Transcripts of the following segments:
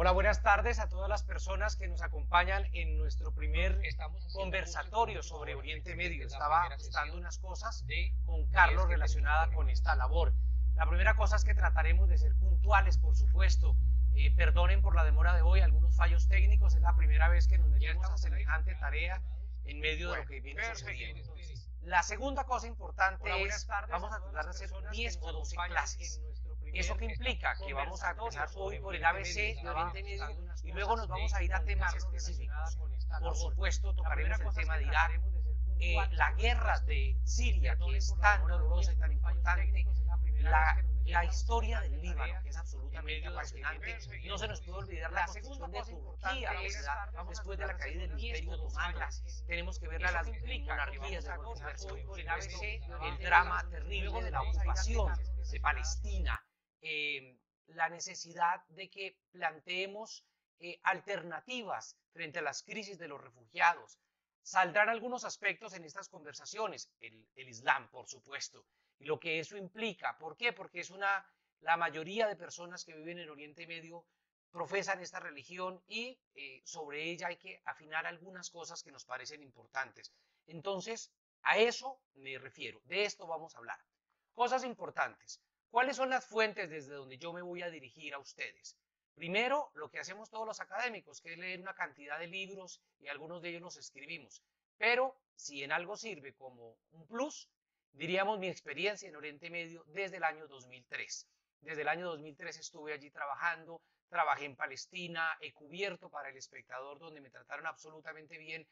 Hola, buenas tardes a todas las personas que nos acompañan en nuestro primer conversatorio sobre Oriente Medio. Estaba ajustando unas cosas con Carlos relacionada con esta labor. La primera cosa es que trataremos de ser puntuales, por supuesto. Perdonen por la demora de hoy, algunos fallos técnicos. Es la primera vez que nos metemos a semejante tarea en medio de lo que viene sucediendo. La segunda cosa importante es, vamos a tratar de hacer 10 o 12 clases. ¿Eso qué implica? Que vamos a empezar hoy por el ABC de Oriente Medio y luego nos vamos a ir a temas específicos. Por supuesto, tocaremos el tema de Irak, la guerra de Siria, que es tan dolorosa y tan importante, la historia del Líbano, que es absolutamente apasionante. No se nos puede olvidar la construcción de Turquía, que se da después de la caída del Imperio Otomano. Tenemos que ver las monarquías de Golfo Pérsico, el drama terrible de la ocupación de Palestina, la necesidad de que planteemos alternativas frente a las crisis de los refugiados. Saldrán algunos aspectos en estas conversaciones, el Islam, por supuesto, y lo que eso implica. ¿Por qué? Porque la mayoría de personas que viven en Oriente Medio profesan esta religión y sobre ella hay que afinar algunas cosas que nos parecen importantes. Entonces, a eso me refiero, de esto vamos a hablar. Cosas importantes. ¿Cuáles son las fuentes desde donde yo me voy a dirigir a ustedes? Primero, lo que hacemos todos los académicos, que es leer una cantidad de libros y algunos de ellos los escribimos. Pero si en algo sirve como un plus, diríamos mi experiencia en Oriente Medio desde el año 2003. Desde el año 2003 estuve allí trabajando, trabajé en Palestina, he cubierto para El Espectador, donde me trataron absolutamente bien,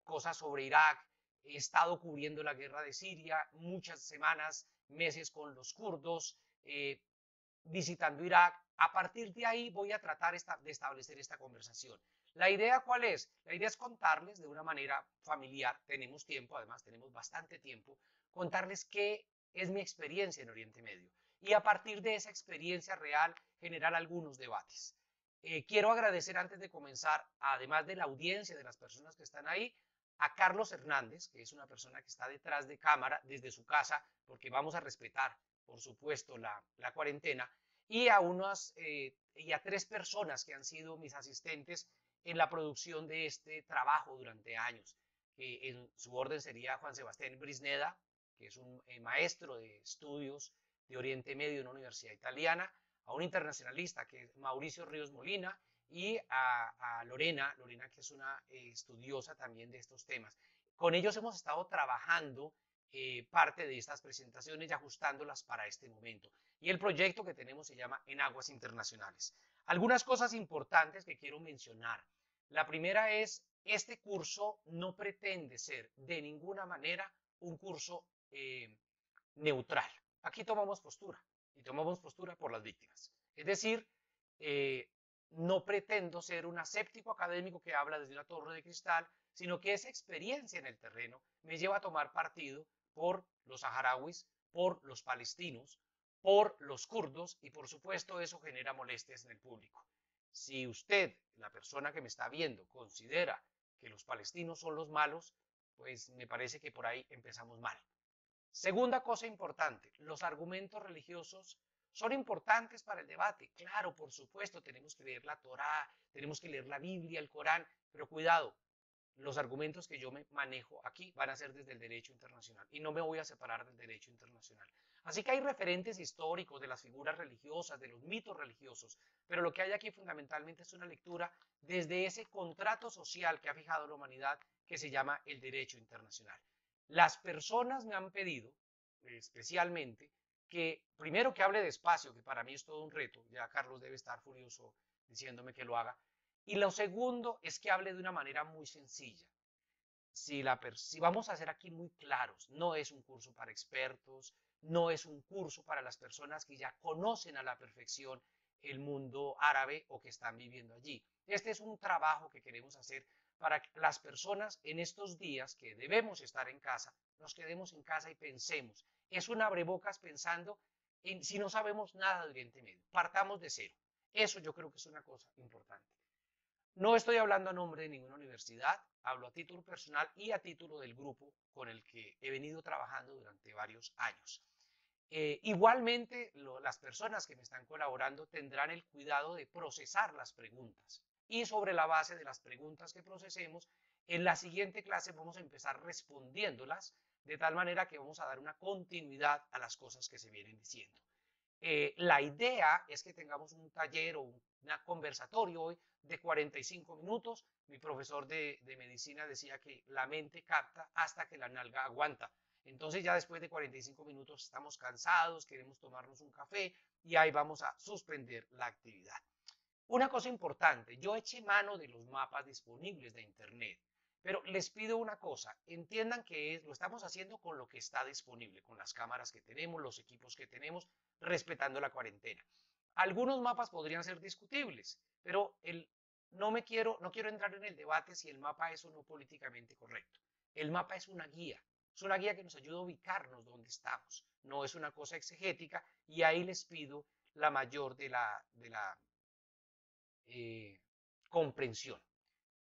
cosas sobre Irak, he estado cubriendo la guerra de Siria, muchas semanas, meses con los kurdos, visitando Irak. A partir de ahí voy a tratar de establecer esta conversación. ¿La idea cuál es? La idea es contarles de una manera familiar, tenemos tiempo, además tenemos bastante tiempo, contarles qué es mi experiencia en Oriente Medio y a partir de esa experiencia real generar algunos debates. Quiero agradecer antes de comenzar, además de la audiencia, de las personas que están ahí, a Carlos Hernández, que es una persona que está detrás de cámara desde su casa, porque vamos a respetar, por supuesto, la cuarentena, y a 3 personas que han sido mis asistentes en la producción de este trabajo durante años. En su orden sería Juan Sebastián Brisneda, que es un maestro de estudios de Oriente Medio en una universidad italiana, a un internacionalista que es Mauricio Ríos Molina, y a Lorena, que es una estudiosa también de estos temas. Con ellos hemos estado trabajando parte de estas presentaciones y ajustándolas para este momento. Y el proyecto que tenemos se llama En Aguas Internacionales. Algunas cosas importantes que quiero mencionar. La primera es, este curso no pretende ser de ninguna manera un curso neutral. Aquí tomamos postura, y tomamos postura por las víctimas. Es decir, no pretendo ser un aséptico académico que habla desde una torre de cristal, sino que esa experiencia en el terreno me lleva a tomar partido por los saharauis, por los palestinos, por los kurdos y por supuesto eso genera molestias en el público. Si usted, la persona que me está viendo, considera que los palestinos son los malos, pues me parece que por ahí empezamos mal. Segunda cosa importante, los argumentos religiosos son importantes para el debate. Claro, por supuesto, tenemos que leer la Torá, tenemos que leer la Biblia, el Corán, pero cuidado, los argumentos que yo me manejo aquí van a ser desde el derecho internacional y no me voy a separar del derecho internacional. Así que hay referentes históricos de las figuras religiosas, de los mitos religiosos, pero lo que hay aquí fundamentalmente es una lectura desde ese contrato social que ha fijado la humanidad que se llama el derecho internacional. Las personas me han pedido, especialmente, que primero que hable despacio, que para mí es todo un reto, ya Carlos debe estar furioso diciéndome que lo haga, y lo segundo es que hable de una manera muy sencilla. Si vamos a ser aquí muy claros, no es un curso para expertos, no es un curso para las personas que ya conocen a la perfección el mundo árabe o que están viviendo allí. Este es un trabajo que queremos hacer para que las personas en estos días que debemos estar en casa, nos quedemos en casa y pensemos. Es un abrebocas pensando en si no sabemos nada de Oriente Medio. Partamos de cero. Eso yo creo que es una cosa importante. No estoy hablando a nombre de ninguna universidad, hablo a título personal y a título del grupo con el que he venido trabajando durante varios años. Igualmente, las personas que me están colaborando tendrán el cuidado de procesar las preguntas y sobre la base de las preguntas que procesemos, en la siguiente clase vamos a empezar respondiéndolas de tal manera que vamos a dar una continuidad a las cosas que se vienen diciendo. La idea es que tengamos un taller o un conversatorio hoy de 45 minutos. Mi profesor de medicina decía que la mente capta hasta que la nalga aguanta. Entonces ya después de 45 minutos estamos cansados, queremos tomarnos un café y ahí vamos a suspender la actividad. Una cosa importante, yo eché mano de los mapas disponibles de Internet, pero les pido una cosa, entiendan que lo estamos haciendo con lo que está disponible, con las cámaras que tenemos, los equipos que tenemos, respetando la cuarentena. Algunos mapas podrían ser discutibles, pero no quiero entrar en el debate si el mapa es o no políticamente correcto. El mapa es una guía que nos ayuda a ubicarnos donde estamos, no es una cosa exegética, y ahí les pido la mayor de la comprensión.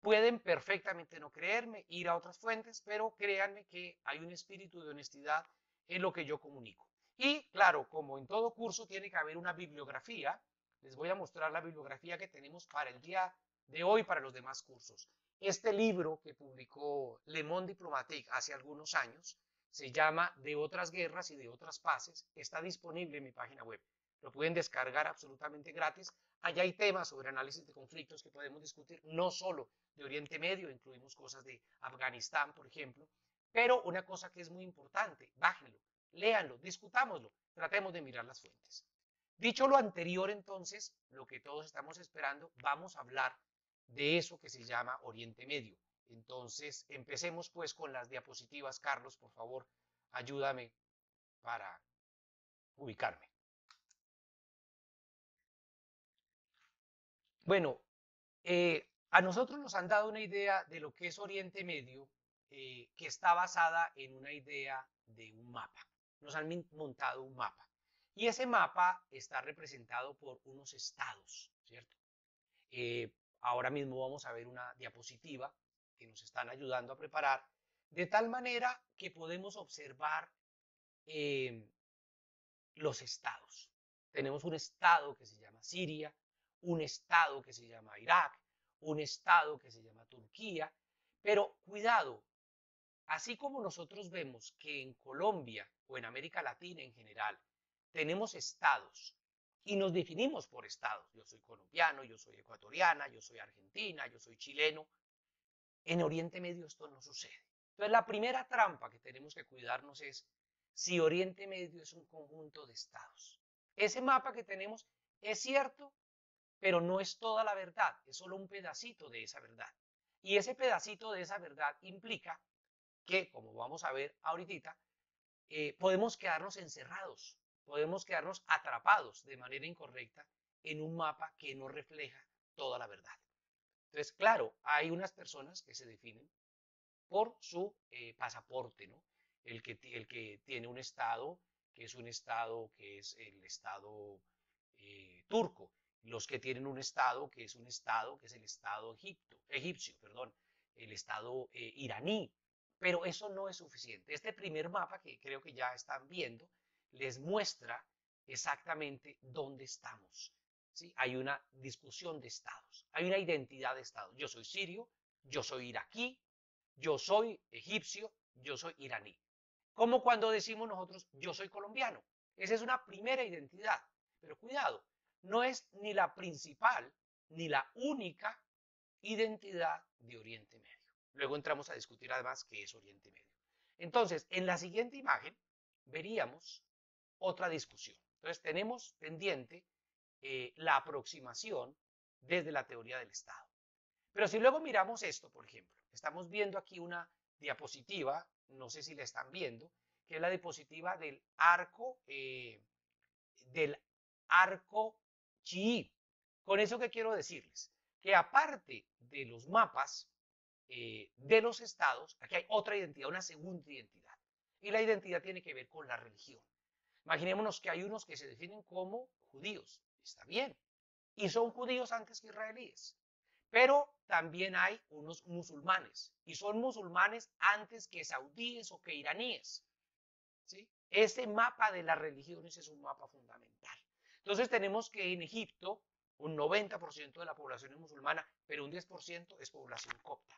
Pueden perfectamente no creerme, ir a otras fuentes, pero créanme que hay un espíritu de honestidad en lo que yo comunico. Y claro, como en todo curso tiene que haber una bibliografía, les voy a mostrar la bibliografía que tenemos para el día de hoy, para los demás cursos. Este libro que publicó Le Monde Diplomatique hace algunos años se llama De otras guerras y de otras paces. Está disponible en mi página web. Lo pueden descargar absolutamente gratis. Allá hay temas sobre análisis de conflictos que podemos discutir, no solo de Oriente Medio, incluimos cosas de Afganistán, por ejemplo, pero una cosa que es muy importante, bájenlo, léanlo, discutámoslo, tratemos de mirar las fuentes. Dicho lo anterior, entonces, lo que todos estamos esperando, vamos a hablar de eso que se llama Oriente Medio. Entonces, empecemos pues con las diapositivas. Carlos, por favor, ayúdame para ubicarme. Bueno, a nosotros nos han dado una idea de lo que es Oriente Medio, que está basada en una idea de un mapa. Nos han montado un mapa. Y ese mapa está representado por unos estados, ¿cierto? Ahora mismo vamos a ver una diapositiva que nos están ayudando a preparar, de tal manera que podemos observar los estados. Tenemos un estado que se llama Siria, un estado que se llama Irak, un estado que se llama Turquía, pero cuidado, así como nosotros vemos que en Colombia o en América Latina en general tenemos estados y nos definimos por estados, yo soy colombiano, yo soy ecuatoriana, yo soy argentina, yo soy chileno, en Oriente Medio esto no sucede. Entonces la primera trampa que tenemos que cuidarnos es si Oriente Medio es un conjunto de estados. Ese mapa que tenemos es cierto, pero no es toda la verdad, es solo un pedacito de esa verdad. Y ese pedacito de esa verdad implica que, como vamos a ver ahorita, podemos quedarnos encerrados, podemos quedarnos atrapados de manera incorrecta en un mapa que no refleja toda la verdad. Entonces, claro, hay unas personas que se definen por su pasaporte, ¿no? El que tiene un estado, que es un estado que es el estado turco, los que tienen un estado que es un estado que es el estado egipcio, perdón, el estado iraní, pero eso no es suficiente. Este primer mapa que creo que ya están viendo les muestra exactamente dónde estamos. ¿Sí? Hay una discusión de estados, hay una identidad de estados. Yo soy sirio, yo soy iraquí, yo soy egipcio, yo soy iraní. Como cuando decimos nosotros, yo soy colombiano. Esa es una primera identidad. Pero cuidado, no es ni la principal ni la única identidad de Oriente Medio. Luego entramos a discutir además qué es Oriente Medio. Entonces, en la siguiente imagen veríamos otra discusión. Entonces, tenemos pendiente la aproximación desde la teoría del Estado. Pero si luego miramos esto, por ejemplo, estamos viendo aquí una diapositiva, no sé si la están viendo, que es la diapositiva del arco chií. ¿Con eso qué quiero decirles? Que aparte de los mapas de los estados, aquí hay otra identidad, una segunda identidad. Y la identidad tiene que ver con la religión. Imaginémonos que hay unos que se definen como judíos, está bien, y son judíos antes que israelíes. Pero también hay unos musulmanes, y son musulmanes antes que saudíes o que iraníes. ¿sí? Ese mapa de las religiones es un mapa fundamental. Entonces tenemos que en Egipto un 90% de la población es musulmana, pero un 10% es población copta.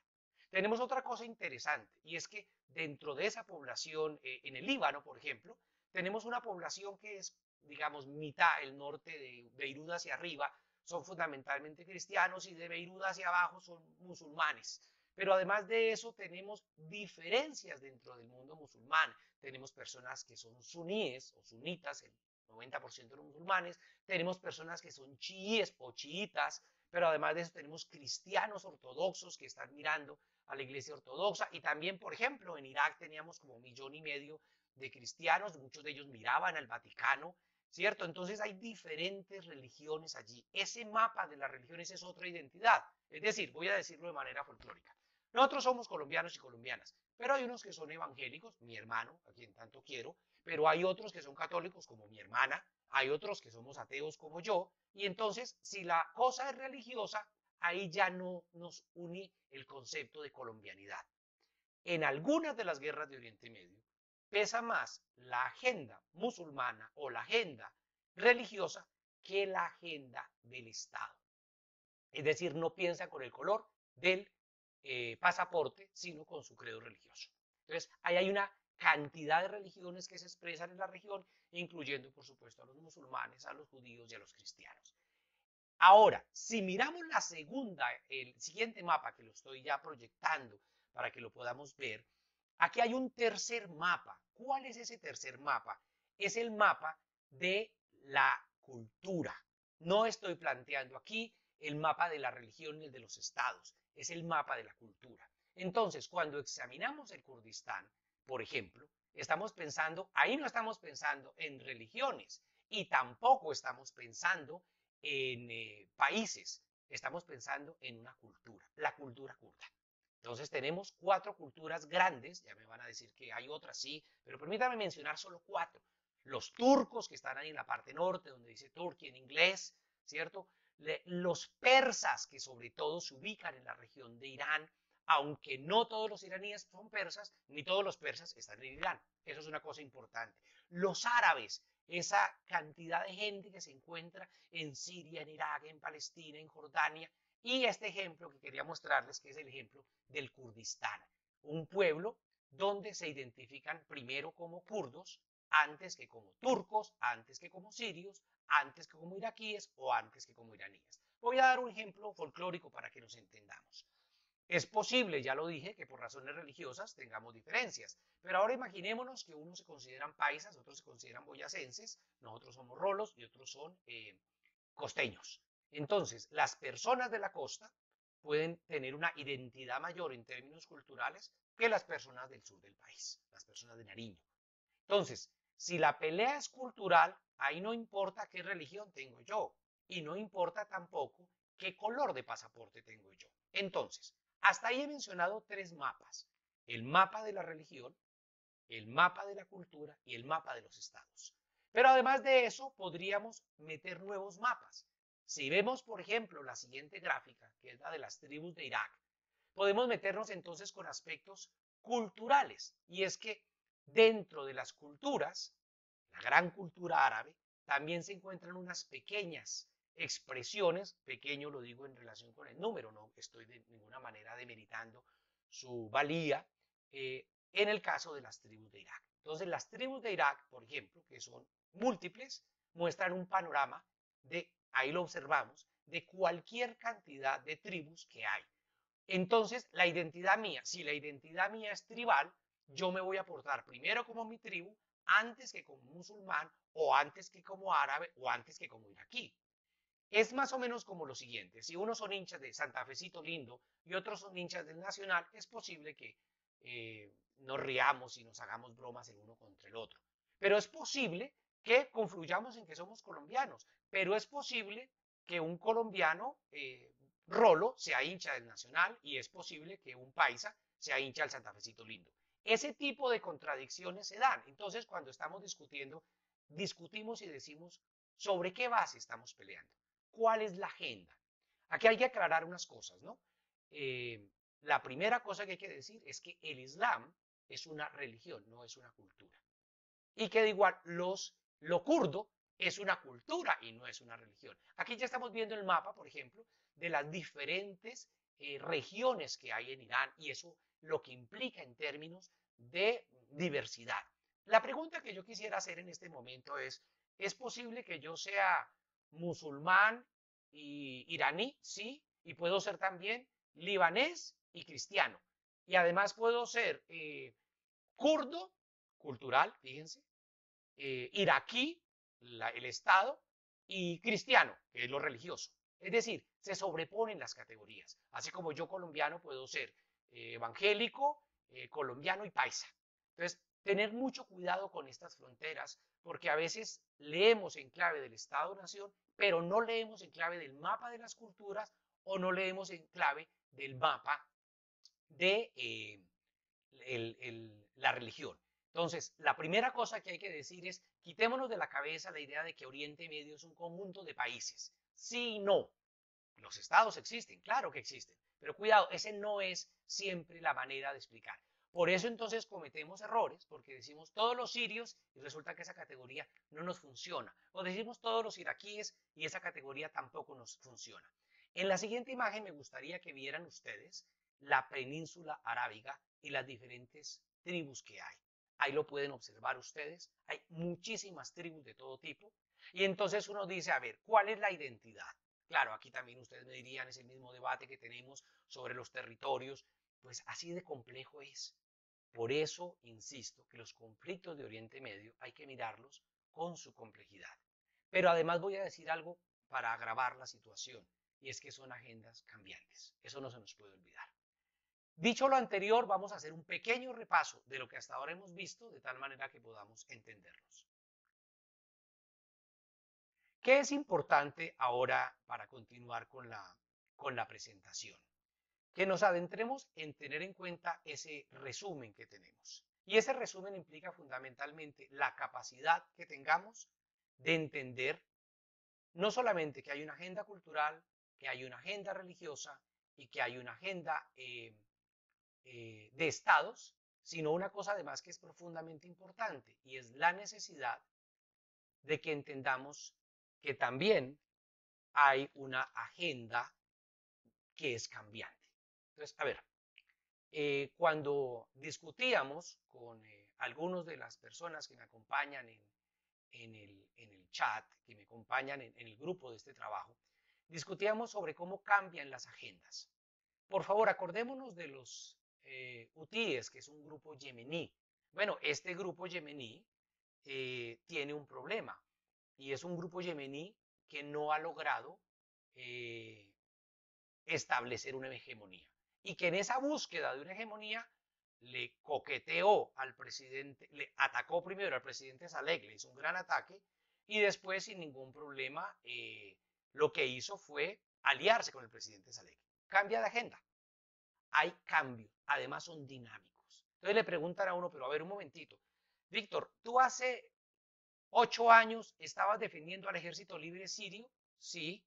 Tenemos otra cosa interesante, y es que dentro de esa población, en el Líbano, por ejemplo, tenemos una población que es, digamos, mitad, el norte de Beirut hacia arriba, son fundamentalmente cristianos, y de Beirut hacia abajo son musulmanes. Pero además de eso tenemos diferencias dentro del mundo musulmán. Tenemos personas que son suníes o sunitas, el 90% de los musulmanes, tenemos personas que son chiíes o chiitas, pero además de eso tenemos cristianos ortodoxos que están mirando a la iglesia ortodoxa, y también, por ejemplo, en Irak teníamos como 1,5 millones de cristianos, muchos de ellos miraban al Vaticano, ¿cierto? Entonces hay diferentes religiones allí. Ese mapa de las religiones es otra identidad, es decir, voy a decirlo de manera folclórica. Nosotros somos colombianos y colombianas, pero hay unos que son evangélicos, mi hermano, a quien tanto quiero, pero hay otros que son católicos como mi hermana, hay otros que somos ateos como yo, y entonces si la cosa es religiosa, ahí ya no nos une el concepto de colombianidad. En algunas de las guerras de Oriente Medio pesa más la agenda musulmana o la agenda religiosa que la agenda del Estado. Es decir, no piensa con el color del pasaporte, sino con su credo religioso. Entonces, ahí hay una cantidad de religiones que se expresan en la región, incluyendo, por supuesto, a los musulmanes, a los judíos y a los cristianos. Ahora, si miramos la segunda, el siguiente mapa, que lo estoy ya proyectando para que lo podamos ver, aquí hay un tercer mapa. ¿Cuál es ese tercer mapa? Es el mapa de la cultura. No estoy planteando aquí el mapa de la religión ni el de los estados, es el mapa de la cultura. Entonces, cuando examinamos el Kurdistán, por ejemplo, estamos pensando, ahí no estamos pensando en religiones y tampoco estamos pensando en países, estamos pensando en una cultura, la cultura kurda. Entonces tenemos 4 culturas grandes, ya me van a decir que hay otras, sí, pero permítame mencionar solo 4. Los turcos, que están ahí en la parte norte, donde dice Turquía en inglés, ¿cierto? Los persas, que sobre todo se ubican en la región de Irán, aunque no todos los iraníes son persas, ni todos los persas están en Irán. Eso es una cosa importante. Los árabes, esa cantidad de gente que se encuentra en Siria, en Irak, en Palestina, en Jordania, y este ejemplo que quería mostrarles, que es el ejemplo del Kurdistán, un pueblo donde se identifican primero como kurdos, antes que como turcos, antes que como sirios, antes que como iraquíes o antes que como iraníes. Voy a dar un ejemplo folclórico para que nos entendamos. Es posible, ya lo dije, que por razones religiosas tengamos diferencias, pero ahora imaginémonos que unos se consideran paisas, otros se consideran boyacenses, nosotros somos rolos y otros son costeños. Entonces, las personas de la costa pueden tener una identidad mayor en términos culturales que las personas del sur del país, las personas de Nariño. Entonces, si la pelea es cultural, ahí no importa qué religión tengo yo y no importa tampoco qué color de pasaporte tengo yo. Entonces, hasta ahí he mencionado 3 mapas: el mapa de la religión, el mapa de la cultura y el mapa de los estados. Pero además de eso, podríamos meter nuevos mapas. Si vemos, por ejemplo, la siguiente gráfica, que es la de las tribus de Irak, podemos meternos entonces con aspectos culturales. Y es que dentro de las culturas, la gran cultura árabe, también se encuentran unas pequeñas expresiones, pequeño lo digo en relación con el número, no estoy de ninguna manera demeritando su valía, en el caso de las tribus de Irak. Entonces, las tribus de Irak, por ejemplo, que son múltiples, muestran un panorama de, ahí lo observamos, de cualquier cantidad de tribus que hay. Entonces, la identidad mía, si la identidad mía es tribal, yo me voy a portar primero como mi tribu, antes que como musulmán, o antes que como árabe, o antes que como iraquí. Es más o menos como lo siguiente: si unos son hinchas de Santa Fecito Lindo y otros son hinchas del Nacional, es posible que nos riamos y nos hagamos bromas el uno contra el otro. Pero es posible que confluyamos en que somos colombianos, pero es posible que un colombiano rolo sea hincha del Nacional y es posible que un paisa sea hincha del Santa Fecito Lindo. Ese tipo de contradicciones se dan. Entonces, cuando estamos discutiendo, discutimos y decimos sobre qué base estamos peleando. ¿Cuál es la agenda? Aquí hay que aclarar unas cosas, ¿no? La primera cosa que hay que decir es que el Islam es una religión, no es una cultura. y que de igual lo kurdo es una cultura y no es una religión. Aquí ya estamos viendo el mapa, por ejemplo, de las diferentes regiones que hay en Irán y eso lo que implica en términos de diversidad. La pregunta que yo quisiera hacer en este momento ¿es posible que yo sea musulmán y iraní? Sí, y puedo ser también libanés y cristiano. Y además puedo ser kurdo, cultural, fíjense, iraquí, el Estado, y cristiano, que es lo religioso. Es decir, se sobreponen las categorías. Así como yo colombiano puedo ser evangélico, colombiano y paisa. Entonces, tener mucho cuidado con estas fronteras, porque a veces leemos en clave del Estado-Nación, pero no leemos en clave del mapa de las culturas o no leemos en clave del mapa de la religión. Entonces, la primera cosa que hay que decir es, quitémonos de la cabeza la idea de que Oriente Medio es un conjunto de países. Sí y no. Los estados existen, claro que existen, pero cuidado, ese no es siempre la manera de explicar. Por eso entonces cometemos errores, porque decimos todos los sirios y resulta que esa categoría no nos funciona. O decimos todos los iraquíes y esa categoría tampoco nos funciona. En la siguiente imagen me gustaría que vieran ustedes la península arábiga y las diferentes tribus que hay. Ahí lo pueden observar ustedes. Hay muchísimas tribus de todo tipo. Y entonces uno dice, a ver, ¿cuál es la identidad? Claro, aquí también ustedes me dirían, es el mismo debate que tenemos sobre los territorios. Pues así de complejo es. Por eso insisto que los conflictos de Oriente Medio hay que mirarlos con su complejidad. Pero además voy a decir algo para agravar la situación, y es que son agendas cambiantes. Eso no se nos puede olvidar. Dicho lo anterior, vamos a hacer un pequeño repaso de lo que hasta ahora hemos visto, de tal manera que podamos entenderlos. ¿Qué es importante ahora para continuar con la presentación? Que nos adentremos en tener en cuenta ese resumen que tenemos. Y ese resumen implica fundamentalmente la capacidad que tengamos de entender no solamente que hay una agenda cultural, que hay una agenda religiosa y que hay una agenda de estados, sino una cosa además que es profundamente importante y es la necesidad de que entendamos que también hay una agenda que es cambiante. Entonces, a ver, cuando discutíamos con algunos de las personas que me acompañan en el chat, que me acompañan en el grupo de este trabajo, discutíamos sobre cómo cambian las agendas. Por favor, acordémonos de los hutíes, que es un grupo yemení. Bueno, este grupo yemení tiene un problema y es un grupo yemení que no ha logrado establecer una hegemonía y que en esa búsqueda de una hegemonía le coqueteó al presidente, le atacó primero al presidente Saleh, le hizo un gran ataque y después sin ningún problema lo que hizo fue aliarse con el presidente Saleh. Cambia de agenda. Hay cambios, además son dinámicos. Entonces le preguntan a uno, pero a ver un momentito, Víctor, ¿tú hace 8 años estabas defendiendo al ejército libre sirio? Sí,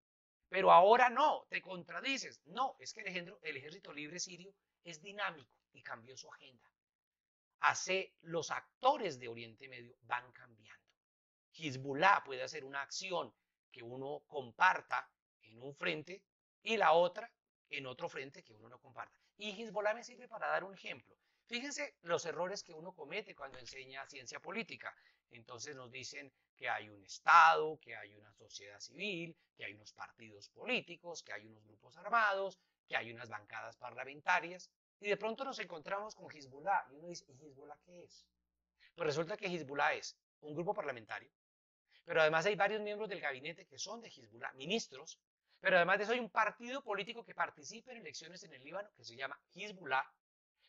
pero ahora no, te contradices. No, es que el ejército libre sirio es dinámico y cambió su agenda. Los actores de Oriente Medio van cambiando. Hezbollah puede hacer una acción que uno comparta en un frente y la otra en otro frente que uno no comparta. Y Hezbollah me sirve para dar un ejemplo. Fíjense los errores que uno comete cuando enseña ciencia política. Entonces nos dicen que hay un Estado, que hay una sociedad civil, que hay unos partidos políticos, que hay unos grupos armados, que hay unas bancadas parlamentarias. Y de pronto nos encontramos con Hezbollah. Y uno dice, ¿y Hezbollah qué es? Pues resulta que Hezbollah es un grupo parlamentario, pero además hay varios miembros del gabinete que son de Hezbollah, ministros, pero además de eso hay un partido político que participa en elecciones en el Líbano que se llama Hezbollah,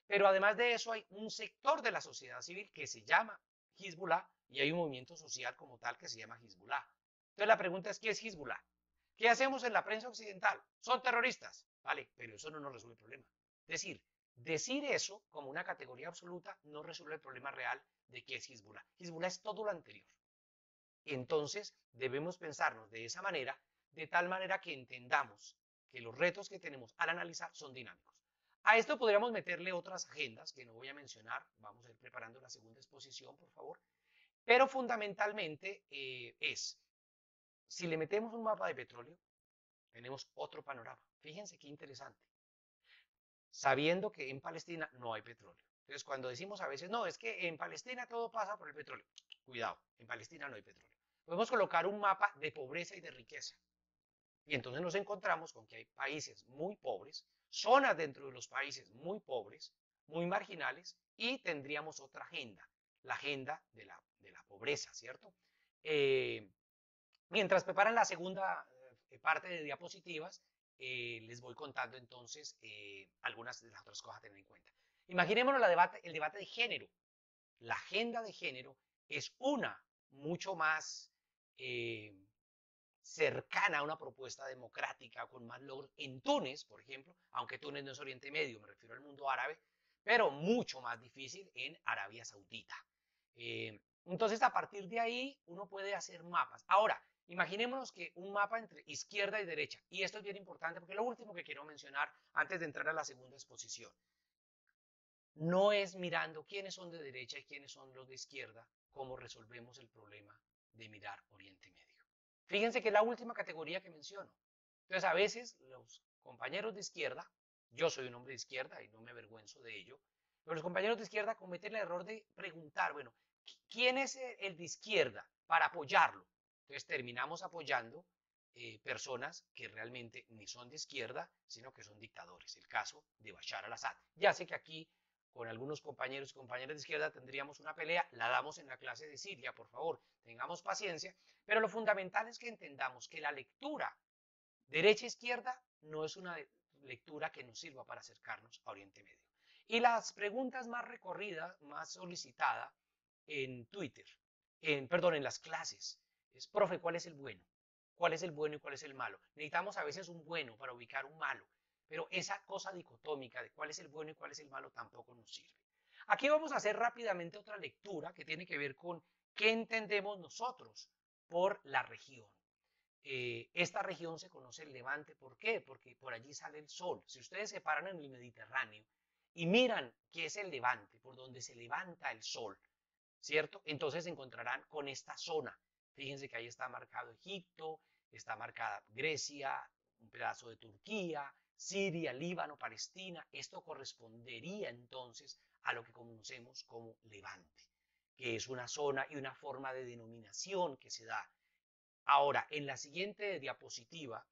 pero además de eso hay un sector de la sociedad civil que se llama Hezbollah y hay un movimiento social como tal que se llama Hezbollah. Entonces la pregunta es, ¿qué es Hezbollah? ¿Qué hacemos en la prensa occidental? Son terroristas, vale, pero eso no nos resuelve el problema. Es decir eso como una categoría absoluta no resuelve el problema real de qué es Hezbollah. Hezbollah es todo lo anterior. Entonces debemos pensarnos de esa manera, de tal manera que entendamos que los retos que tenemos al analizar son dinámicos. A esto podríamos meterle otras agendas que no voy a mencionar. Vamos a ir preparando la segunda exposición, por favor. Pero fundamentalmente si le metemos un mapa de petróleo, tenemos otro panorama. Fíjense qué interesante. Sabiendo que en Palestina no hay petróleo. Entonces, cuando decimos a veces, no, es que en Palestina todo pasa por el petróleo. Cuidado, en Palestina no hay petróleo. Podemos colocar un mapa de pobreza y de riqueza. Y entonces nos encontramos con que hay países muy pobres, zonas dentro de los países muy pobres, muy marginales, y tendríamos otra agenda, la agenda de la pobreza, ¿cierto? Mientras preparan la segunda parte de diapositivas, les voy contando entonces algunas de las otras cosas a tener en cuenta. Imaginémonos el debate de género. La agenda de género es una mucho más cercana a una propuesta democrática con más logros en Túnez, por ejemplo, aunque Túnez no es Oriente Medio, me refiero al mundo árabe, pero mucho más difícil en Arabia Saudita. Entonces, a partir de ahí, uno puede hacer mapas. Ahora, imaginémonos que un mapa entre izquierda y derecha, y esto es bien importante porque es lo último que quiero mencionar antes de entrar a la segunda exposición. No es mirando quiénes son de derecha y quiénes son los de izquierda cómo resolvemos el problema de mirar Oriente Medio. Fíjense que es la última categoría que menciono. Entonces, a veces los compañeros de izquierda, yo soy un hombre de izquierda y no me avergüenzo de ello, pero los compañeros de izquierda cometen el error de preguntar, bueno, ¿quién es el de izquierda para apoyarlo? Entonces terminamos apoyando personas que realmente ni son de izquierda, sino que son dictadores. El caso de Bashar al-Assad. Ya sé que aquí con algunos compañeros y compañeras de izquierda tendríamos una pelea, la damos en la clase de Siria, por favor, tengamos paciencia, pero lo fundamental es que entendamos que la lectura derecha-izquierda no es una lectura que nos sirva para acercarnos a Oriente Medio. Y las preguntas más recorridas, más solicitadas en Twitter, perdón, en las clases, es, profe, ¿cuál es el bueno? ¿Cuál es el bueno y cuál es el malo? Necesitamos a veces un bueno para ubicar un malo, pero esa cosa dicotómica de cuál es el bueno y cuál es el malo tampoco nos sirve. Aquí vamos a hacer rápidamente otra lectura que tiene que ver con qué entendemos nosotros por la región. Esta región se conoce el Levante, ¿por qué? Porque por allí sale el sol. Si ustedes se paran en el Mediterráneo y miran qué es el Levante, por donde se levanta el sol, ¿cierto? Entonces se encontrarán con esta zona. Fíjense que ahí está marcado Egipto, está marcada Grecia, un pedazo de Turquía, Siria, Líbano, Palestina. Esto correspondería entonces a lo que conocemos como Levante, que es una zona y una forma de denominación que se da. Ahora, en la siguiente diapositiva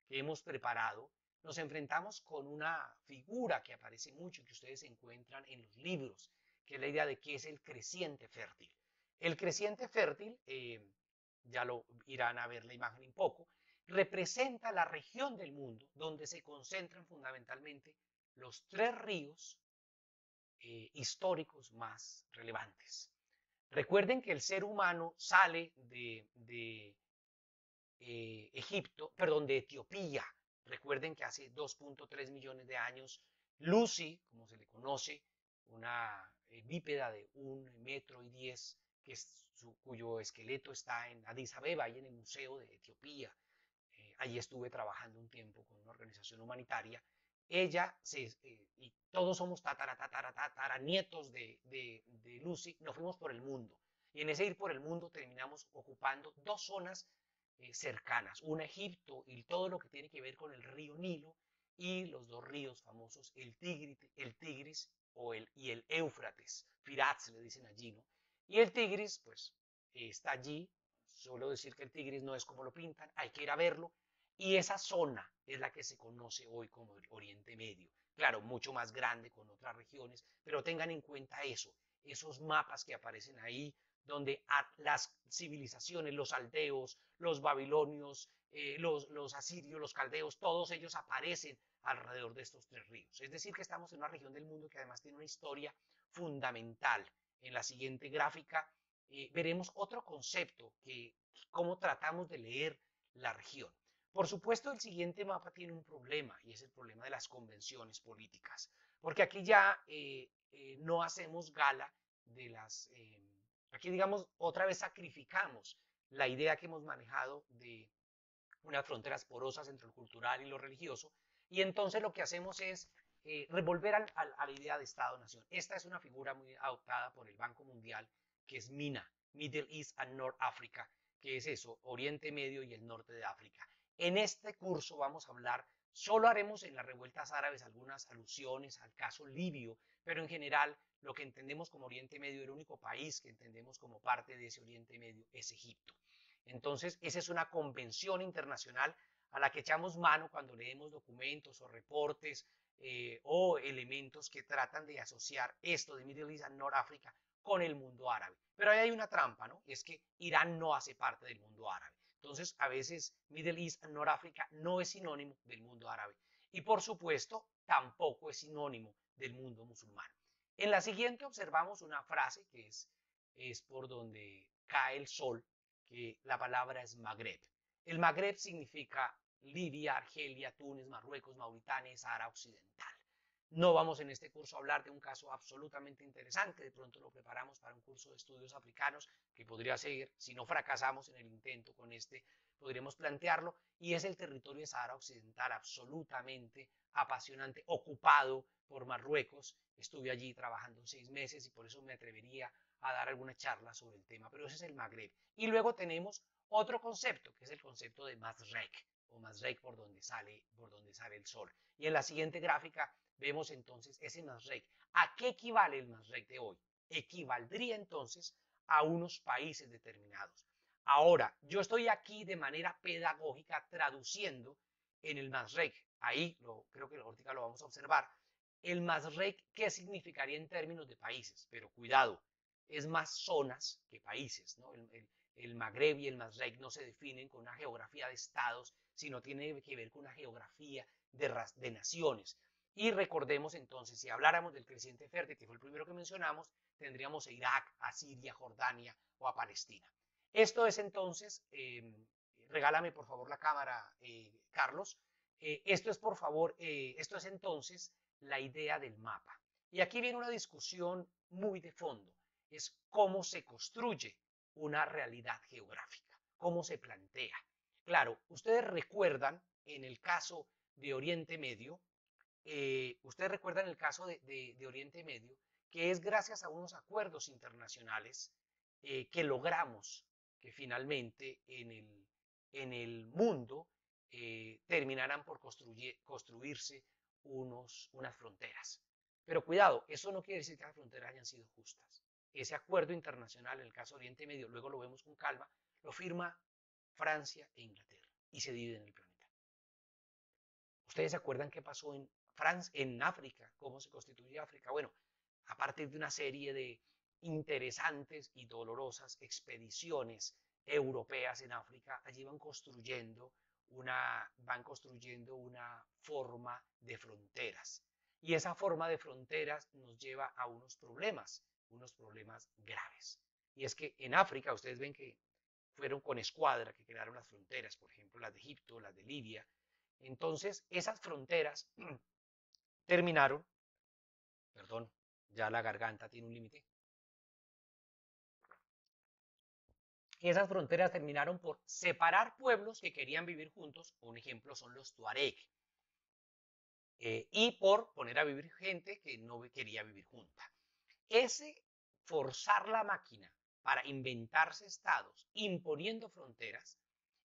que hemos preparado, nos enfrentamos con una figura que aparece mucho y que ustedes encuentran en los libros, que es la idea de qué es el creciente fértil. El creciente fértil, ya lo irán a ver la imagen un poco, representa la región del mundo donde se concentran fundamentalmente los tres ríos históricos más relevantes. Recuerden que el ser humano sale de Egipto, perdón, de Etiopía. Recuerden que hace 2.3 millones de años, Lucy, como se le conoce, una bípeda de 1,10 m, cuyo esqueleto está en Addis Abeba, ahí en el Museo de Etiopía. Allí estuve trabajando un tiempo con una organización humanitaria. Ella y todos somos nietos de Lucy, nos fuimos por el mundo. Y en ese ir por el mundo terminamos ocupando dos zonas cercanas, una Egipto y todo lo que tiene que ver con el río Nilo y los dos ríos famosos, el Tigris y el Éufrates, Firat le dicen allí, ¿no? Y el Tigris, pues, está allí, solo decir que el Tigris no es como lo pintan, hay que ir a verlo, y esa zona es la que se conoce hoy como el Oriente Medio. Claro, mucho más grande con otras regiones, pero tengan en cuenta eso, esos mapas que aparecen ahí, donde las civilizaciones, los aldeos, los babilonios, los asirios, los caldeos, todos ellos aparecen alrededor de estos tres ríos. Es decir, que estamos en una región del mundo que además tiene una historia fundamental. En la siguiente gráfica veremos otro concepto, cómo tratamos de leer la región. Por supuesto, el siguiente mapa tiene un problema, y es el problema de las convenciones políticas, porque aquí ya no hacemos gala de las... aquí, digamos, otra vez sacrificamos la idea que hemos manejado de unas fronteras porosas entre lo cultural y lo religioso, y entonces lo que hacemos es revolver a la idea de Estado-Nación. Esta es una figura muy adoptada por el Banco Mundial, que es Mina. Middle East and North Africa, que es eso, Oriente Medio y el norte de África. En este curso vamos a hablar, solo haremos en las revueltas árabes algunas alusiones al caso libio, pero en general lo que entendemos como Oriente Medio, el único país que entendemos como parte de ese Oriente Medio es Egipto. Entonces, esa es una convención internacional a la que echamos mano cuando leemos documentos o reportes o elementos que tratan de asociar esto de Middle East and North Africa con el mundo árabe. Pero ahí hay una trampa, ¿no? Es que Irán no hace parte del mundo árabe. Entonces, a veces Middle East and North Africa no es sinónimo del mundo árabe. Y por supuesto, tampoco es sinónimo del mundo musulmán. En la siguiente observamos una frase que es por donde cae el sol, que la palabra es Magreb. El Magreb significa Libia, Argelia, Túnez, Marruecos, Mauritania y Sahara Occidental. No vamos en este curso a hablar de un caso absolutamente interesante, de pronto lo preparamos para un curso de estudios africanos que podría ser, si no fracasamos en el intento con este, podríamos plantearlo, y es el territorio de Sahara Occidental absolutamente apasionante, ocupado por Marruecos. Estuve allí trabajando 6 meses y por eso me atrevería a dar alguna charla sobre el tema, pero ese es el Magreb. Y luego tenemos otro concepto, que es el concepto de Masrek, o Masrek por donde sale el sol. Y en la siguiente gráfica vemos entonces ese Masrek. ¿A qué equivale el Masrek de hoy? Equivaldría entonces a unos países determinados. Ahora, yo estoy aquí de manera pedagógica traduciendo en el Masrek. Ahí creo que ahorita lo vamos a observar. El Masrek, ¿qué significaría en términos de países? Pero cuidado, es más zonas que países, ¿no? El Magreb y el Masrek no se definen con una geografía de estados, sino tiene que ver con una geografía de naciones. Y recordemos entonces, si habláramos del creciente fértil, que fue el primero que mencionamos, tendríamos a Irak, a Siria, a Jordania o a Palestina. Esto es entonces, regálame por favor la cámara, Carlos. Esto es entonces la idea del mapa. Y aquí viene una discusión muy de fondo, es cómo se construye una realidad geográfica, cómo se plantea. Claro, ustedes recuerdan en el caso de Oriente Medio, Oriente Medio, que es gracias a unos acuerdos internacionales que logramos que finalmente en el mundo terminaran por construirse unas fronteras. Pero cuidado, eso no quiere decir que las fronteras hayan sido justas. Ese acuerdo internacional, en el caso de Oriente Medio, luego lo vemos con calma, lo firma Francia e Inglaterra y se dividen el planeta. ¿Ustedes se acuerdan qué pasó en África? ¿Cómo se constituye África? Bueno, a partir de una serie de interesantes y dolorosas expediciones europeas en África, allí van construyendo una forma de fronteras. Y esa forma de fronteras nos lleva a unos problemas graves. Y es que en África, ustedes ven que fueron con escuadra que crearon las fronteras, por ejemplo, las de Egipto, las de Libia. Entonces, esas fronteras terminaron, perdón, ya la garganta tiene un límite. Esas fronteras terminaron por separar pueblos que querían vivir juntos, un ejemplo son los Tuareg, y por poner a vivir gente que no quería vivir junta. Ese forzar la máquina para inventarse estados, imponiendo fronteras,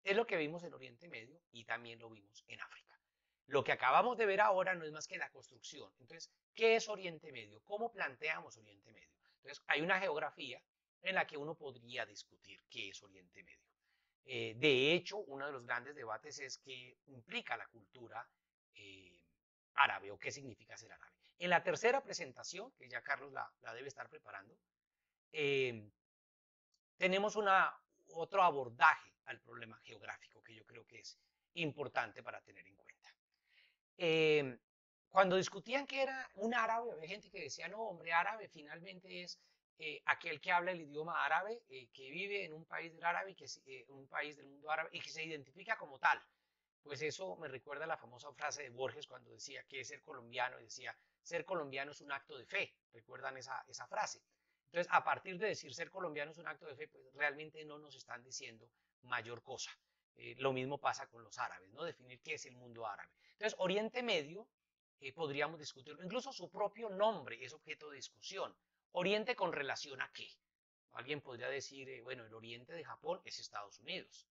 es lo que vimos en Oriente Medio y también lo vimos en África. Lo que acabamos de ver ahora no es más que la construcción. Entonces, ¿qué es Oriente Medio? ¿Cómo planteamos Oriente Medio? Entonces, hay una geografía en la que uno podría discutir qué es Oriente Medio. De hecho, uno de los grandes debates es qué implica la cultura árabe o qué significa ser árabe. En la tercera presentación, que ya Carlos la debe estar preparando, tenemos otro abordaje al problema geográfico que yo creo que es importante para tener en cuenta. Cuando discutían que era un árabe, había gente que decía, no, hombre, árabe finalmente es aquel que habla el idioma árabe, que vive en un país del árabe, un país del mundo árabe y que se identifica como tal. Pues eso me recuerda a la famosa frase de Borges cuando decía que es ser colombiano, y decía, ser colombiano es un acto de fe. ¿Recuerdan esa frase? Entonces, a partir de decir ser colombiano es un acto de fe, pues realmente no nos están diciendo mayor cosa. Lo mismo pasa con los árabes, ¿no? Definir qué es el mundo árabe. Entonces, Oriente Medio, podríamos discutirlo. Incluso su propio nombre es objeto de discusión. Oriente con relación a qué. Alguien podría decir, bueno, el oriente de Japón es Estados Unidos.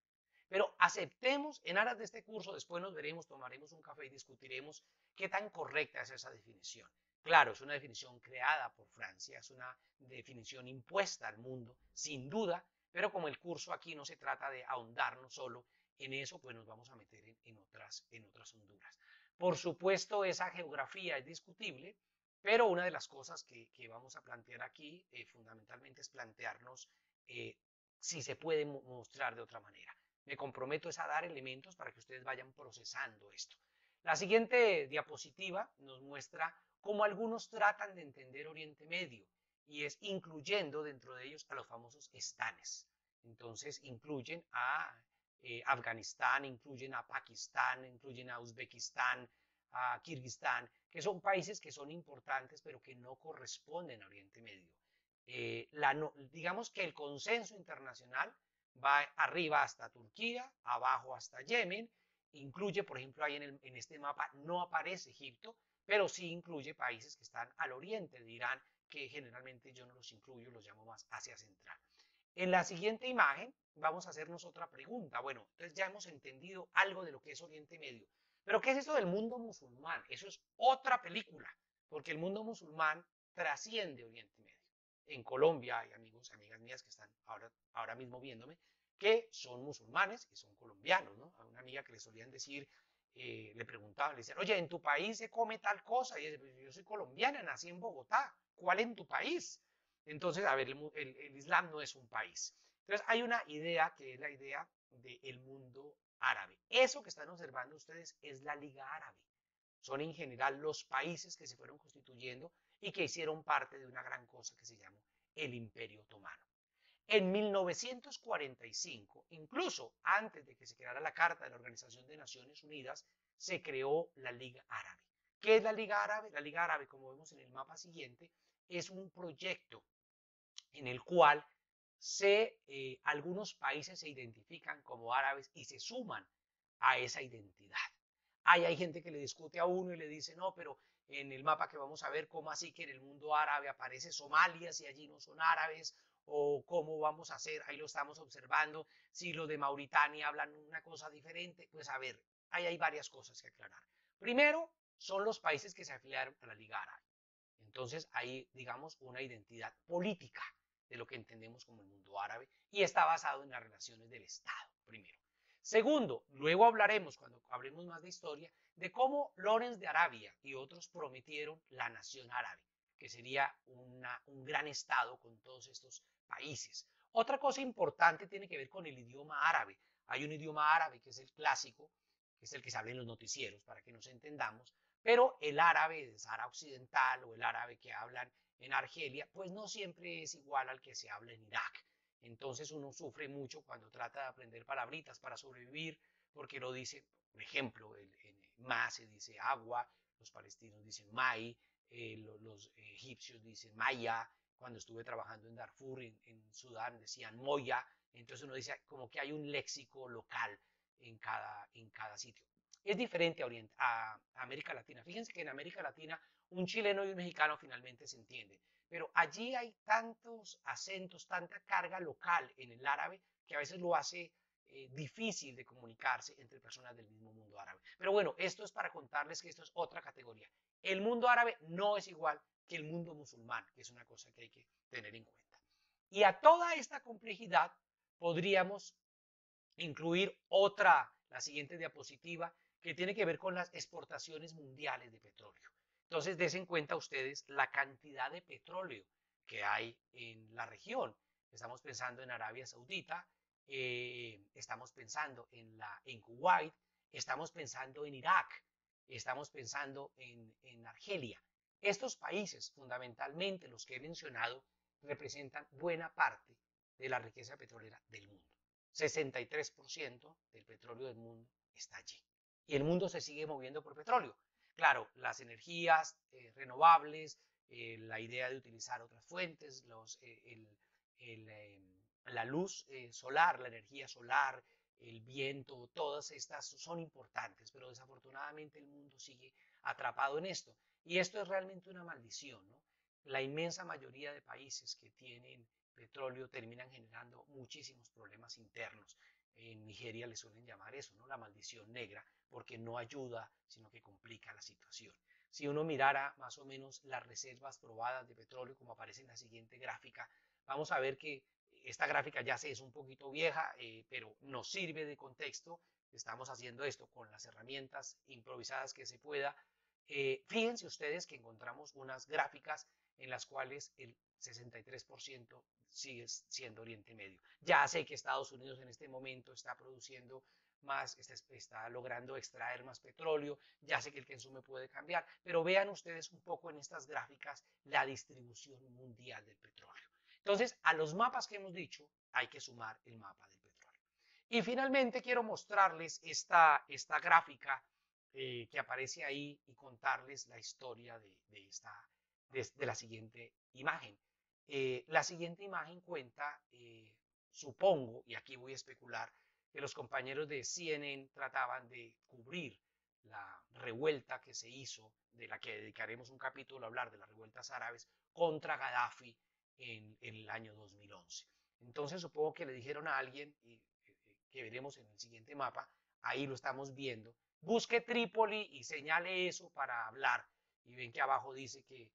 Pero aceptemos, en aras de este curso, después nos veremos, tomaremos un café y discutiremos qué tan correcta es esa definición. Claro, es una definición creada por Francia, es una definición impuesta al mundo, sin duda, pero como el curso aquí no se trata de ahondarnos solo en eso, pues nos vamos a meter en otras honduras. Por supuesto, esa geografía es discutible, pero una de las cosas que vamos a plantear aquí fundamentalmente es plantearnos si se puede mostrar de otra manera. Me comprometo es a dar elementos para que ustedes vayan procesando esto. La siguiente diapositiva nos muestra cómo algunos tratan de entender Oriente Medio y es incluyendo dentro de ellos a los famosos estanes. Entonces incluyen a Afganistán, incluyen a Pakistán, incluyen a Uzbekistán, a Kirguistán, que son países que son importantes pero que no corresponden a Oriente Medio. Digamos que el consenso internacional va arriba hasta Turquía, abajo hasta Yemen, incluye, por ejemplo, ahí en este mapa no aparece Egipto, pero sí incluye países que están al oriente de Irán, que generalmente yo no los incluyo, los llamo más Asia Central. En la siguiente imagen vamos a hacernos otra pregunta. Bueno, entonces ya hemos entendido algo de lo que es Oriente Medio, pero ¿qué es esto del mundo musulmán? Eso es otra película, porque el mundo musulmán trasciende Oriente Medio. En Colombia hay amigos, amigas mías que están ahora mismo viéndome, que son musulmanes y son colombianos, ¿no? A una amiga que le solían decir, le preguntaban, le decían, oye, ¿en tu país se come tal cosa? Y ella dice, yo soy colombiana, nací en Bogotá, ¿cuál en tu país? Entonces, a ver, el Islam no es un país. Entonces, hay una idea que es la idea del mundo árabe. Eso que están observando ustedes es la Liga Árabe. Son en general los países que se fueron constituyendo y que hicieron parte de una gran cosa que se llamó el Imperio Otomano. En 1945, incluso antes de que se creara la Carta de la Organización de Naciones Unidas, se creó la Liga Árabe. ¿Qué es la Liga Árabe? La Liga Árabe, como vemos en el mapa siguiente, es un proyecto en el cual algunos países se identifican como árabes y se suman a esa identidad. Hay gente que le discute a uno y le dice, no, pero en el mapa que vamos a ver, ¿cómo así que en el mundo árabe aparece Somalia si allí no son árabes? ¿O cómo vamos a hacer? Ahí lo estamos observando. Si los de Mauritania hablan una cosa diferente, pues a ver, ahí hay varias cosas que aclarar. Primero, son los países que se afiliaron a la Liga Árabe. Entonces hay, digamos, una identidad política de lo que entendemos como el mundo árabe y está basado en las relaciones del Estado, primero. Segundo, luego hablaremos, cuando hablemos más de historia, de cómo Lorenz de Arabia y otros prometieron la nación árabe, que sería un gran Estado con todos estos países. Otra cosa importante tiene que ver con el idioma árabe. Hay un idioma árabe que es el clásico, que es el que se habla en los noticieros, para que nos entendamos, pero el árabe de Sahara Occidental o el árabe que hablan en Argelia, pues no siempre es igual al que se habla en Irak. Entonces uno sufre mucho cuando trata de aprender palabritas para sobrevivir, porque lo dice, por ejemplo, en ma se dice agua, los palestinos dicen mai, los egipcios dicen maya, cuando estuve trabajando en Darfur, en Sudán, decían moya, entonces uno dice como que hay un léxico local en cada sitio. Es diferente a América Latina. Fíjense que en América Latina un chileno y un mexicano finalmente se entienden, pero allí hay tantos acentos, tanta carga local en el árabe que a veces lo hace difícil de comunicarse entre personas del mismo mundo árabe. Pero bueno, esto es para contarles que esto es otra categoría. El mundo árabe no es igual que el mundo musulmán, que es una cosa que hay que tener en cuenta. Y a toda esta complejidad podríamos incluir la siguiente diapositiva, que tiene que ver con las exportaciones mundiales de petróleo. Entonces, des en cuenta ustedes la cantidad de petróleo que hay en la región. Estamos pensando en Arabia Saudita, estamos pensando en Kuwait, estamos pensando en Irak, estamos pensando en Argelia. Estos países, fundamentalmente los que he mencionado, representan buena parte de la riqueza petrolera del mundo. 63% del petróleo del mundo está allí. Y el mundo se sigue moviendo por petróleo. Claro, las energías renovables, la idea de utilizar otras fuentes, la luz solar, la energía solar, el viento, todas estas son importantes, pero desafortunadamente el mundo sigue atrapado en esto. Y esto es realmente una maldición, ¿no? La inmensa mayoría de países que tienen petróleo terminan generando muchísimos problemas internos. En Nigeria le suelen llamar eso, ¿no? La maldición negra, porque no ayuda, sino que complica la situación. Si uno mirara más o menos las reservas probadas de petróleo, como aparece en la siguiente gráfica, vamos a ver que esta gráfica ya es un poquito vieja, pero nos sirve de contexto. Estamos haciendo esto con las herramientas improvisadas que se pueda. Fíjense ustedes que encontramos unas gráficas en las cuales el 63% sigue siendo Oriente Medio. Ya sé que Estados Unidos en este momento está produciendo más, está logrando extraer más petróleo, ya sé que el consumo puede cambiar, pero vean ustedes un poco en estas gráficas la distribución mundial del petróleo. Entonces, a los mapas que hemos dicho, hay que sumar el mapa del petróleo. Y finalmente quiero mostrarles esta gráfica que aparece ahí y contarles la historia de la siguiente imagen. La siguiente imagen cuenta, supongo, y aquí voy a especular, que los compañeros de CNN trataban de cubrir la revuelta que se hizo, de la que dedicaremos un capítulo a hablar, de las revueltas árabes contra Gaddafi en el año 2011. Entonces supongo que le dijeron a alguien, que veremos en el siguiente mapa, ahí lo estamos viendo, busque Trípoli y señale eso para hablar. Y ven que abajo dice que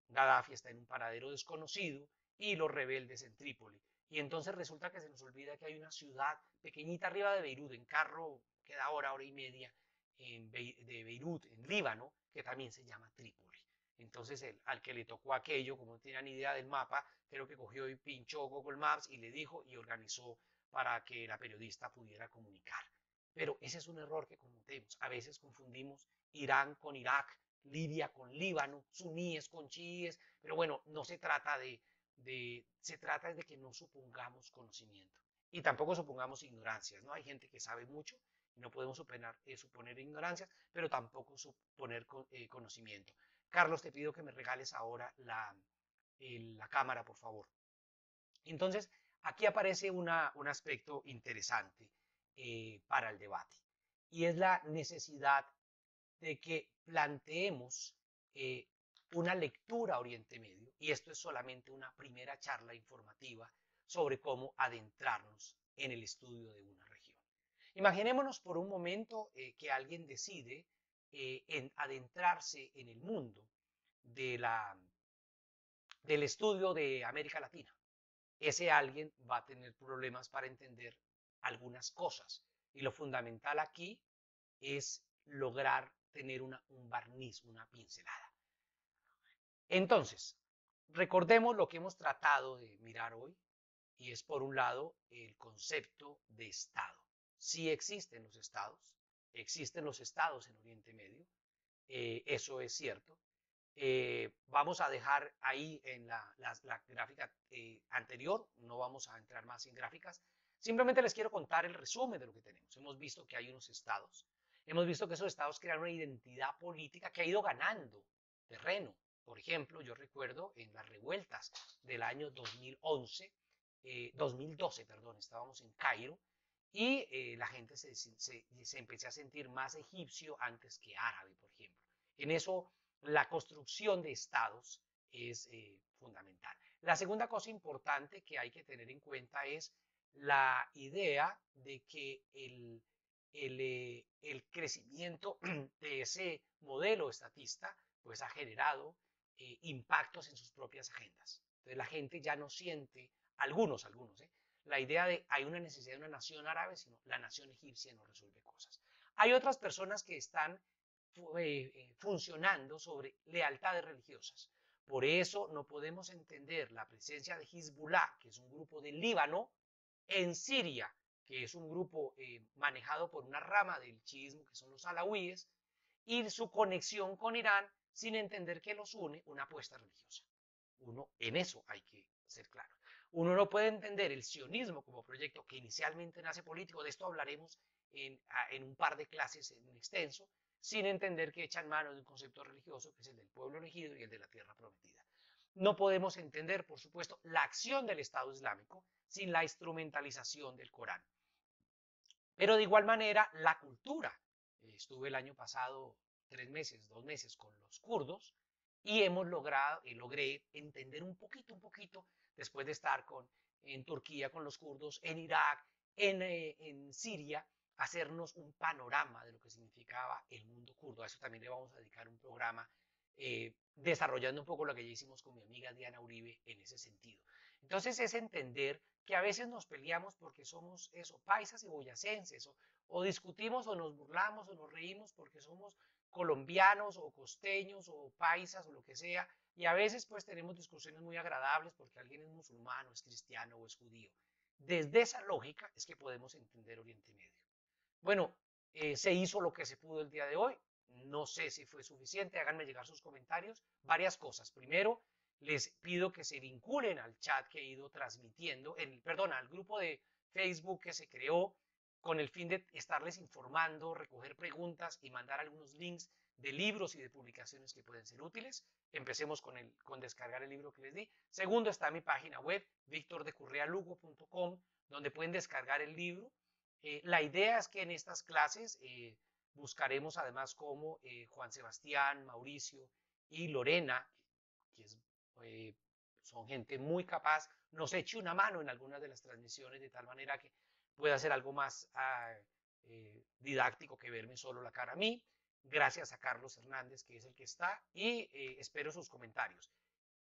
Gaddafi está en un paradero desconocido y los rebeldes en Trípoli. Y entonces resulta que se nos olvida que hay una ciudad pequeñita arriba de Beirut, en carro queda hora y media de Beirut, en Líbano, que también se llama Trípoli. Entonces al que le tocó aquello, como no tenía ni idea del mapa, creo que cogió y pinchó Google Maps y le dijo y organizó para que la periodista pudiera comunicar. Pero ese es un error que cometemos. A veces confundimos Irán con Irak, Libia con Líbano, suníes con chiíes, pero bueno, no se trata se trata de que no supongamos conocimiento y tampoco supongamos ignorancias, ¿no? Hay gente que sabe mucho y no podemos suponer ignorancias, pero tampoco suponer conocimiento. Carlos, te pido que me regales ahora la cámara, por favor. Entonces, aquí aparece un aspecto interesante para el debate y es la necesidad de que planteemos una lectura a Oriente Medio, y esto es solamente una primera charla informativa sobre cómo adentrarnos en el estudio de una región. Imaginémonos por un momento que alguien decide adentrarse en el mundo del estudio de América Latina. Ese alguien va a tener problemas para entender algunas cosas, y lo fundamental aquí es lograr tener un barniz, una pincelada. Entonces, recordemos lo que hemos tratado de mirar hoy, y es por un lado el concepto de Estado. Sí existen los estados en Oriente Medio, eso es cierto. Vamos a dejar ahí en la gráfica anterior, no vamos a entrar más en gráficas, simplemente les quiero contar el resumen de lo que tenemos. Hemos visto que hay unos estados, hemos visto que esos estados crean una identidad política que ha ido ganando terreno. Por ejemplo, yo recuerdo en las revueltas del año 2012, estábamos en Cairo y la gente se empezó a sentir más egipcio antes que árabe, por ejemplo. En eso la construcción de estados es fundamental. La segunda cosa importante que hay que tener en cuenta es la idea de que el crecimiento de ese modelo estatista pues ha generado impactos en sus propias agendas. Entonces la gente ya no siente, algunos, la idea de hay una necesidad de una nación árabe, sino la nación egipcia no resuelve cosas. Hay otras personas que están funcionando sobre lealtades religiosas. Por eso no podemos entender la presencia de Hezbollah, que es un grupo del Líbano, en Siria, que es un grupo manejado por una rama del chiismo, que son los alawíes, y su conexión con Irán, sin entender que los une una apuesta religiosa. En eso hay que ser claro. Uno no puede entender el sionismo como proyecto que inicialmente nace político, de esto hablaremos en un par de clases en extenso, sin entender que echan mano de un concepto religioso que es el del pueblo elegido y el de la tierra prometida. No podemos entender, por supuesto, la acción del Estado Islámico sin la instrumentalización del Corán. Pero de igual manera, la cultura. Estuve el año pasado 2 meses con los kurdos y hemos logrado, y logré entender un poquito, después de estar en Turquía con los kurdos, en Irak, en Siria, hacernos un panorama de lo que significaba el mundo kurdo. A eso también le vamos a dedicar un programa desarrollando un poco lo que ya hicimos con mi amiga Diana Uribe en ese sentido. Entonces es entender que a veces nos peleamos porque somos eso, paisas y boyacenses, o discutimos o nos burlamos o nos reímos porque somos colombianos o costeños o paisas o lo que sea, y a veces pues tenemos discusiones muy agradables porque alguien es musulmán o es cristiano o es judío. Desde esa lógica es que podemos entender Oriente Medio. Bueno, se hizo lo que se pudo el día de hoy. No sé si fue suficiente. Háganme llegar sus comentarios. Varias cosas. Primero, les pido que se vinculen al chat que he ido transmitiendo, al grupo de Facebook que se creó con el fin de estarles informando, recoger preguntas y mandar algunos links de libros y de publicaciones que pueden ser útiles. Empecemos con descargar el libro que les di. Segundo, está mi página web, victordecurrealugo.com, donde pueden descargar el libro. La idea es que en estas clases buscaremos además cómo Juan Sebastián, Mauricio y Lorena, que son gente muy capaz, nos eche una mano en algunas de las transmisiones de tal manera que pueda ser algo más didáctico que verme solo la cara a mí. Gracias a Carlos Hernández, que es el que está, y espero sus comentarios.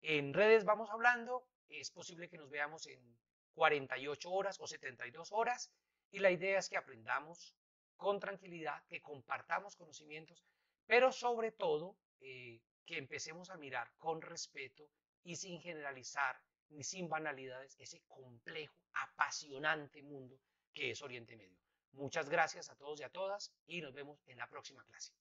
En redes vamos hablando, es posible que nos veamos en 48 horas o 72 horas, y la idea es que aprendamos con tranquilidad, que compartamos conocimientos, pero sobre todo que empecemos a mirar con respeto y sin generalizar ni sin banalidades ese complejo, apasionante mundo que es Oriente Medio. Muchas gracias a todos y a todas y nos vemos en la próxima clase.